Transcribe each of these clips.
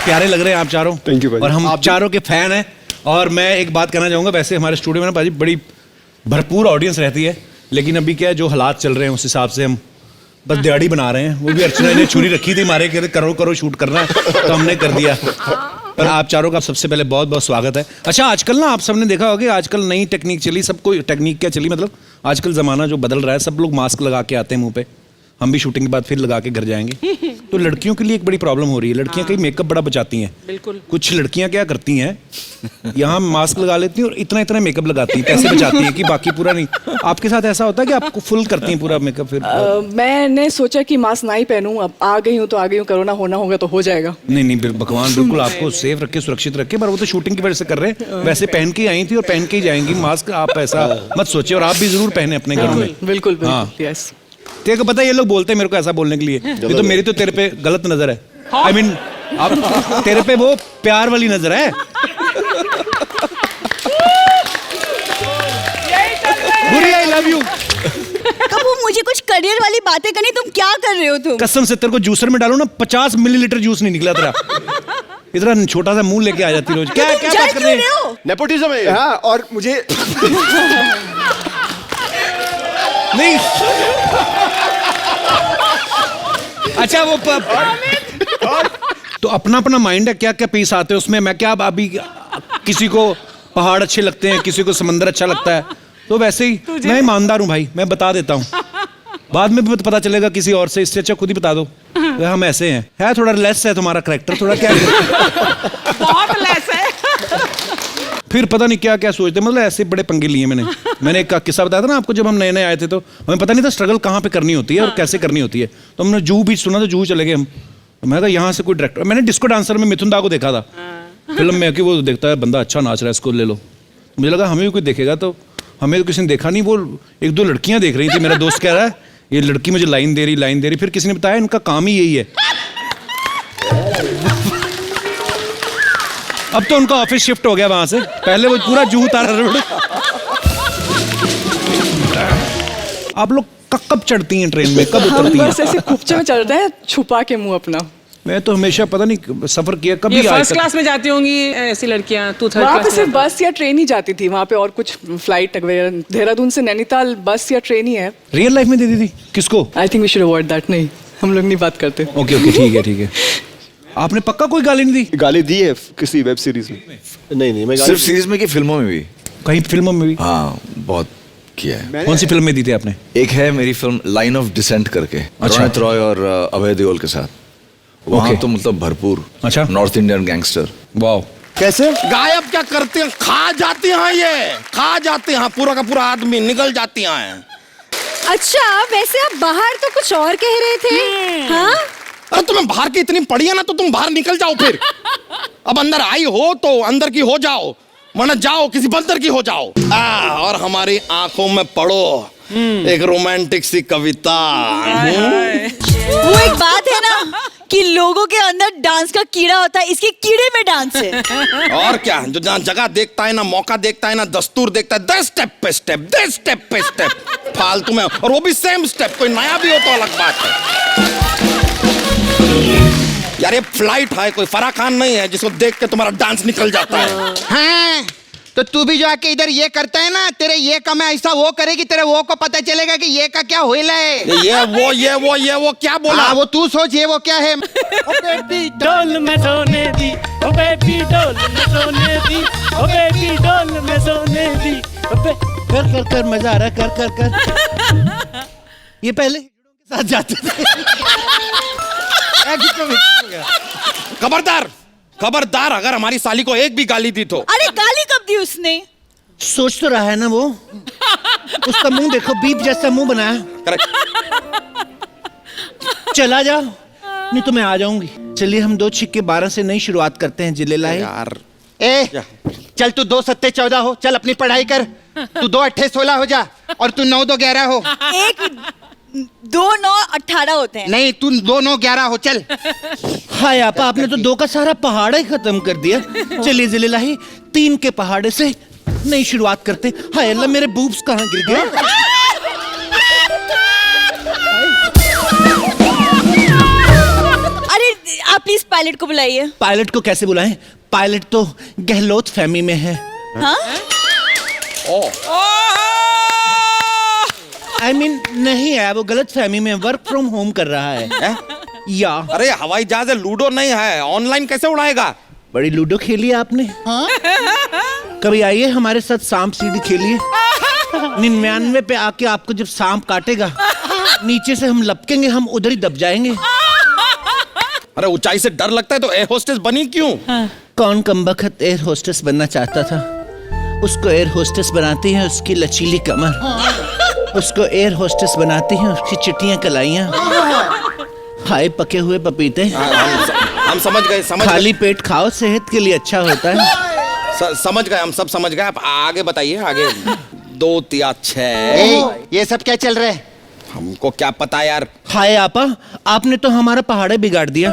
प्यारे लग रहे हैं आप चारों। थैंक यू भाई। और हम चारों के फैन हैं। और मैं एक बात कहना चाहूँगा, वैसे हमारे स्टूडियो में ना भाजी बड़ी भरपूर ऑडियंस रहती है, लेकिन अभी क्या है, जो हालात चल रहे हैं उस हिसाब से हम बस दिहाड़ी बना रहे हैं। वो भी अर्चना ने छुरी रखी थी मारे, कहते करो करो शूट करना है, तो हमने कर दिया। पर आप चारों का सबसे पहले बहुत बहुत स्वागत है। अच्छा, आजकल ना आप सबने देखा होगा कि आजकल नई टेक्निक चली, सबको टेक्निक क्या चली, मतलब आजकल ज़माना जो बदल रहा है, सब लोग मास्क लगा के आते हैं मुंह पे। हम भी शूटिंग के बाद फिर लगा के घर जाएंगे। तो लड़कियों के लिए एक बड़ी प्रॉब्लम हो रही है, लड़कियां कहीं मेकअप बड़ा बचाती हैं। बिल्कुल। कुछ लड़कियां क्या करती हैं, यहाँ मास्क लगा लेती हैं और इतना इतना मेकअप लगाती हैं, पैसे बचाती हैं कि बाकी पूरा नहीं। आपके साथ ऐसा होता है कि आपको फुल करती हैं पूरा मेकअप? फिर मैंने सोचा कि मास्क ना ही पहनूं, अब आ गई हूँ तो आ गई हूँ, कोरोना होना होगा तो हो जाएगा। नहीं भगवान बिल्कुल आपको सेफ रखे, सुरक्षित रखे। पर वो तो शूटिंग की वजह से कर रहे हैं, वैसे पहन के आई थी और पहन के ही जाएंगी मास्क। आप ऐसा मत सोचिए, और आप भी जरूर पहने अपने घर में। बिल्कुल हाँ। यस। तेरे को पता है ये लोग बोलते हैं मेरे को ऐसा बोलने के लिए, ये तो मेरी तो तेरे पे गलत नजर है। आई मीन अब तेरे पे वो प्यार वाली नजर है। बुरी, आई लव यू। कबू मुझे कुछ करियर वाली बातें करनी, तुम क्या कर रहे हो तुम? कसम से तेरे को जूसर में डालो ना, 50 मिलीलीटर जूस नहीं निकला तेरा। इतना छोटा सा मुंह लेके आ जाती रोज। क्या क्या बात कर रहे हो? नेपोटिज्म है। हाँ, और मुझे नहीं। अच्छा वो तो अपना अपना माइंड है, क्या क्या पीस आते हैं उसमें। मैं क्या अभी किसी को पहाड़ अच्छे लगते हैं, किसी को समंदर अच्छा लगता है, तो वैसे ही मैं ईमानदार हूँ भाई, मैं बता देता हूँ। बाद में भी पता चलेगा किसी और से, इससे अच्छा खुद ही बता दो। हम ऐसे हैं। है थोड़ा लेस है तुम्हारा करैक्टर, थोड़ा क्या बहुत लेस है। फिर पता नहीं क्या क्या सोचते, मतलब ऐसे बड़े पंगे लिए मैंने एक किस्सा बताया था ना आपको, जब हम नए नए आए थे तो हमें पता नहीं था स्ट्रगल कहाँ पे करनी होती है और कैसे करनी होती है। तो हमने जूहू बीच सुना, तो जूहू चले गए हम। मैं कहा यहाँ से कोई डायरेक्टर, मैंने डिस्को डांसर में मिथुन दा को देखा था फिल्म में, कि वो देखता है बंदा अच्छा नाच रहा है, इसको ले लो। मुझे लगा हमें भी कोई देखेगा, तो हमें तो किसी ने देखा नहीं। वो एक दो लड़कियां देख रही थी, मेरा दोस्त कह रहा है ये लड़की मुझे लाइन दे रही। फिर किसी ने बताया इनका काम ही यही है। अब तो उनका ऑफिस शिफ्ट हो गया वहां से, पहले वो पूरा जूहू तारा रोड। आप लोग कब चढ़ती हैं ट्रेन में, कब उतरती हैं? बस ऐसे कुपचे में चल रहे हैं, छुपा के मुंह अपना। मैं तो हमेशा पता नहीं सफर किया कभी। ये फर्स्ट क्लास में जाती होंगी ऐसी लड़कियां, तू थर्ड वहाँ क्लास पे में सिर्फ बस या ट्रेन ही जाती थी, वहाँ पे और कुछ फ्लाइट वगैरह। देहरादून से नैनीताल बस या ट्रेन ही है। रियल लाइफ में दे दी थी किसको? I think we should avoid that. नहीं, हम लोग नहीं बात करते। ओके ठीक है। आपने पक्का कोई गाली नहीं दी? गाली दी है किसी वेब सीरीज में? नहीं मैं सिर्फ सीरीज में कि फिल्मों में भी? कहीं फिल्मों में भी? हाँ, बहुत किया है। कौन सी फिल्म में दी थी आपने? एक है मेरी फिल्म लाइन ऑफ डिसेंट करके, रोनित रॉय और अभय देओल के साथ। वहाँ तो मतलब भरपूर। अच्छा। North Indian gangster. वाह। कैसे गायब क्या करते हैं, खा जाती हैं, ये खा जाते हैं, पूरा का पूरा आदमी निकल जाती हैं। अच्छा, वैसे आप बाहर तो कुछ और कह रहे थे। हाँ? अरे तुम्हें बाहर की इतनी पड़ी है ना, तो तुम बाहर निकल जाओ फिर। अब अंदर आई हो तो अंदर की हो जाओ, वरना जाओ किसी बंदर की हो जाओ। और हमारी आंखों में पढ़ो एक रोमांटिक सी कविता। वो एक बात है ना कि लोगों के अंदर डांस का कीड़ा होता है, इसके कीड़े में डांस है। और क्या, जो जहाँ जगह देखता है ना, मौका देखता है ना, दस्तूर देखता है, दे स्टेप पे स्टेप फालतू में, और वो भी सेम स्टेप, कोई नया भी हो तो अलग बात है। यार ये फ्लाइट है, कोई फराह खान नहीं है जिसको देख के तुम्हारा डांस निकल जाता है। हाँ, तो तू भी जो आके इधर ये करता है ना, तेरे ये का मैं ऐसा वो करेगी, तेरे वो को पता चलेगा कि ये का क्या होइला है। ये वो क्या बोला? वो तू सोच, ये वो क्या है। ओ बेबी डोल में सोने दी, ओ बेबी डोल में सोने दी, ओ बेबी डोल में सोने दी। कर मजा आ रहा है, कर। ये पहले के साथ जाते थे। खबरदार अगर हमारी साली को एक भी गाली दी तो। अरे गाली कब दी उसने? सोच तो रहा है ना वो। उसका मुंह देखो, बीप जैसा मुंह बनाया। चला जाओ, नहीं तो मैं आ जाऊंगी। चलिए हम 2 छिक्के 12 से नई शुरुआत करते हैं जिले लाए। यार चल तू 2 7 14 हो, चल अपनी पढ़ाई कर। तू 2 8 16 हो जा, और तू 9 2 11 हो। 2 9 18 होते हैं। नहीं, तू 2 9 11 हो, चल। हाय आपा, आपने तो 2 का सारा पहाड़ ही खत्म कर दिया। चलिए जिले लाही 3 के पहाड़े से नई शुरुआत करते। हाय अल्लाह, मेरे बूब्स कहाँ गिर गए। अरे आप प्लीज पायलट को बुलाइए। पायलट को कैसे बुलाएं? पायलट तो गहलोत फैमिली में है। हाँ? I mean, नहीं है, वो गलत फहमी में वर्क फ्रॉम होम कर रहा है। या अरे हवाई जहाज है, लूडो नहीं है, ऑनलाइन कैसे उड़ाएगा? बड़ी लूडो खेली है आपने? कभी आइए हमारे साथ सांप सीढ़ी खेलिए। 99 पे आके आपको जब सांप काटेगा, नीचे से हम लपकेंगे, हम उधर ही दब जाएंगे। अरे ऊंचाई से डर लगता है तो एयर होस्टेस बनी क्यों? कौन कमबख्त एयर होस्टेस बनना चाहता था? उसको एयर होस्टेस बनाती है उसकी लचीली कमर, उसको एयर होस्टेस बनाती है उसकी चिट्टियां कलाइयां। हाय पके हुए पपीते। हम समझ गए, खाली पेट खाओ, सेहत के लिए अच्छा होता है। समझ गए, हम सब समझ गए। आप आगे बताइए, आगे 2 3 6। ये सब क्या चल रहा है? हमको क्या पता यार। हाय आपा, आपने तो हमारा पहाड़े बिगाड़ दिया।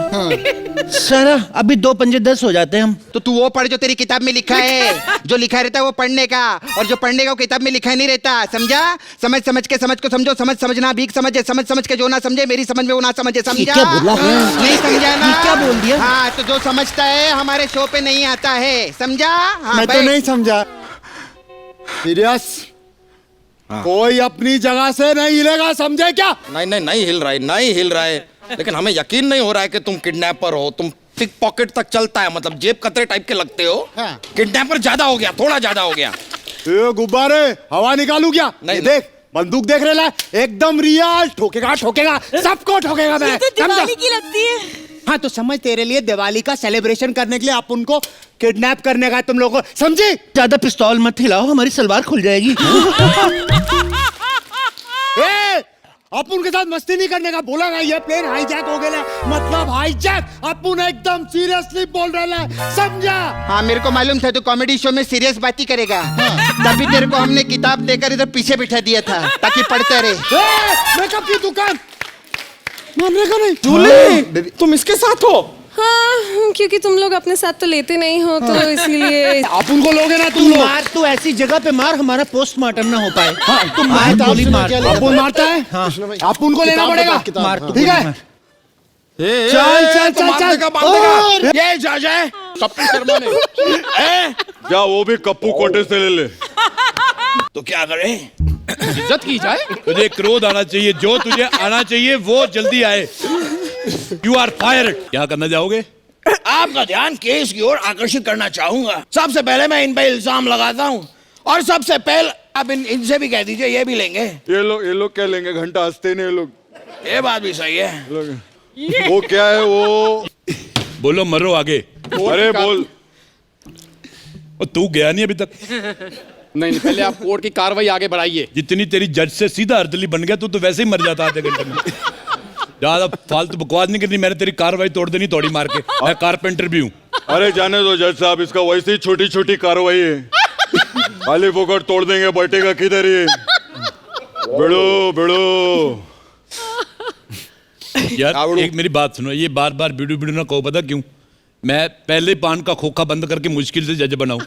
सारा अभी 2 पंजे 10 हो जाते हैं हम। तो तू वो पढ़ जो तेरी किताब में लिखा है। जो लिखा रहता है वो पढ़ने का, और जो पढ़ने का वो किताब में लिखा नहीं रहता। समझा? समझ समझ के समझ को समझो, समझ समझना भीख समझे, समझ समझ के जो ना समझे मेरी समझ में वो ना समझे। समझा? क्या बोला? नहीं समझा ना? क्या बोल दिया? हाँ, तो जो समझता है हमारे शो पे नहीं आता है। समझा? हाँ, मैं तो नहीं समझा। सीरियस? कोई अपनी जगह से नहीं हिलेगा, समझे क्या? नहीं हिल रहा है, नहीं हिल रहा है। लेकिन हमें यकीन नहीं हो रहा है कि तुम किडनैपर हो। तुम पिक पॉकेट तक चलता है, मतलब जेब कतरे टाइप के लगते हो। हाँ। किडनैपर ज्यादा हो गया, थोड़ा ज्यादा हो गया। ये गुब्बारे हवा निकालू क्या? नहीं, ये देख, बंदूक देख रहे ला, एकदम रियल। ठोकेगा ठोकेगा, सबको ठोकेगा मैं। ये तो दिवाली की लगती है। हाँ तो समझ, तेरे लिए दिवाली का सेलिब्रेशन करने के लिए अपन को किडनैप करने का तुम लोगों को, समझे? ज्यादा पिस्तौल मत हिलाओ, हमारी सलवार खुल जाएगी। अपन के साथ मस्ती नहीं करने का बोला ना। ये प्लेन हाईजैक हो गया, मतलब हाईजैक। अपन एकदम सीरियसली बोल रहे हैं, समझा? हाँ, मेरे को मालूम था तू कॉमेडी शो में सीरियस बात ही करेगा। तभी तेरे को हमने किताब देकर इधर पीछे बिठा दिया था ताकि पढ़ते रहे। मेकअप की दुकान मानने का नहीं। जूली, तुम इसके साथ हो? हाँ, क्योंकि तुम लोग अपने साथ तो लेते नहीं हो, तो इसीलिए। अपन को लोगे ना तुम लोग। मार तू ऐसी जगह पे मार, हमारा पोस्टमार्टम ना हो पाए। हाँ, तुम मार, गोली मार। अपन मारता है। हाँ, अपन को लेना पड़ेगा। मार तू, ठीक है? चल चल चल चल। ये जाए कप्पू शर्मा ने। जा वो भी कप्पू कोटे से ले ले। तो क्या करें? इज्जत की जाए। तुझे क्रोध आना चाहिए, जो तुझे आना चाहिए वो जल्दी आए। You are fired. क्या करना चाहोगे? आपका ध्यान केस की ओर आकर्षित करना चाहूंगा। सबसे पहले मैं इन पे इल्जाम लगाता हूँ, और सबसे पहले आप इनसे भी कह दीजिए, ये भी लेंगे। ये लोग क्या लेंगे? घंटा हंसते नहीं लोग। ये बात भी सही है। वो क्या है वो? बोलो, मरो आगे। अरे बोल। और तू गया नहीं अभी तक? नहीं, पहले आप कोर्ट की कार्रवाई आगे बढ़ाइए। जितनी तेरी जज से सीधा अर्दली बन गया, तू तो वैसे ही मर जाता आधे घंटे में। ज्यादा फालतू बकवास नहीं करनी, मैंने तेरी कार्रवाई तोड़ देनी तोड़ी मार के। मैं कारपेंटर भी हूँ। अरे जाने दो जज साहब, इसका वैसे ही छोटी छोटी कार्रवाई है। खाली फोकट तोड़ देंगे, बैठेगा किधर ये? बिड़ो बिड़ो। यार एक मेरी बात सुनो, ये बार बार बिड़ू बिड़ू ना कहो, पता क्यों? मैं पहले पान का खोखा बंद करके मुश्किल से जज बनाऊं,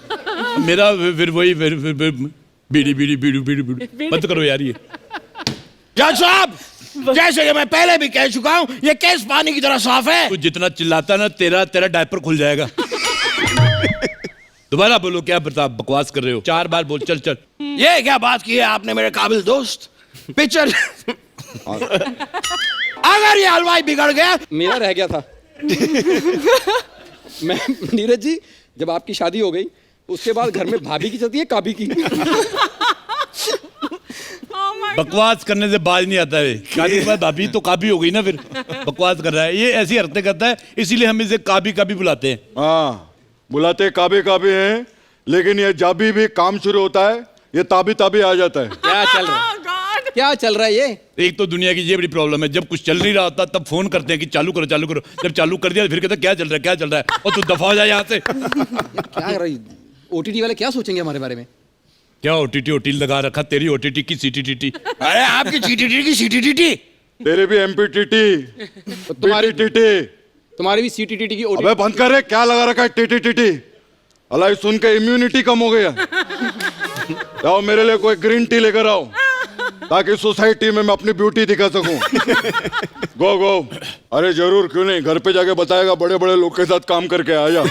मेरा फिर वही बीड़ी बीड़ी बीड़ू बीड़ू बीड़ू। बंद करो यार ये। जज साहब, जैसे कि मैं पहले भी कह चुका हूँ, ये केस पानी की तरह साफ है। तू जितना चिल्लाता ना, तेरा डायपर खुल जाएगा। दोबारा बोलो, क्या प्रताप बकवास कर रहे हो? 4 बार बोल। चल चल। ये क्या बात की है आपने मेरे काबिल दोस्त? पिक्चर अगर ये हलवाई बिगड़ गया, मेरा रह गया था। मैं नीरज जी, जब आपकी शादी हो गई उसके बाद घर में भाभी की चलती है काबी की। बकवास करने से बाज नहीं आता है। शादी के बाद भाभी तो काबी हो गई ना, फिर बकवास कर रहा है। ये ऐसी हरकतें करता है, इसीलिए हम इसे काबी काबी बुलाते हैं। हाँ, बुलाते काबे काबे हैं, लेकिन ये जब भी काम शुरू होता है ये ताबी ताबी आ जाता है। क्या चल रहा है? क्या चल रहा है ये? एक तो दुनिया की ये बड़ी प्रॉब्लम है, जब कुछ चल नहीं रहा होता तब फोन करते हैं कि चालू करो चालू करो। जब चालू कर दिया फिर कहते हैं क्या चल रहा है क्या चल रहा है, और तू दफा हो जाए यहाँ से। क्या कर रही? ओटीटी वाले क्या सोचेंगे हमारे बारे में? क्या ओटीटी ओटील लगा रखा? तेरी ओटीटी की सीटीटीटी। अरे आपकी चीटीटी की सीटीटीटी। तेरे भी एमपीटीटी, तुम्हारी टीटी, तुम्हारी भी सीटीटीटी की अबे बंद कर रे, क्या लगा रखा है टीटी टीटी? अलाई सुन के इम्यूनिटी कम हो गया। जाओ मेरे लिए कोई ग्रीन टी लेकर आओ। ताकि सोसाइटी में मैं अपनी ब्यूटी दिखा सकूं। गो गो। अरे जरूर, क्यों नहीं, घर पे जाके बताएगा, बड़े बड़े लोग के साथ काम करके आया।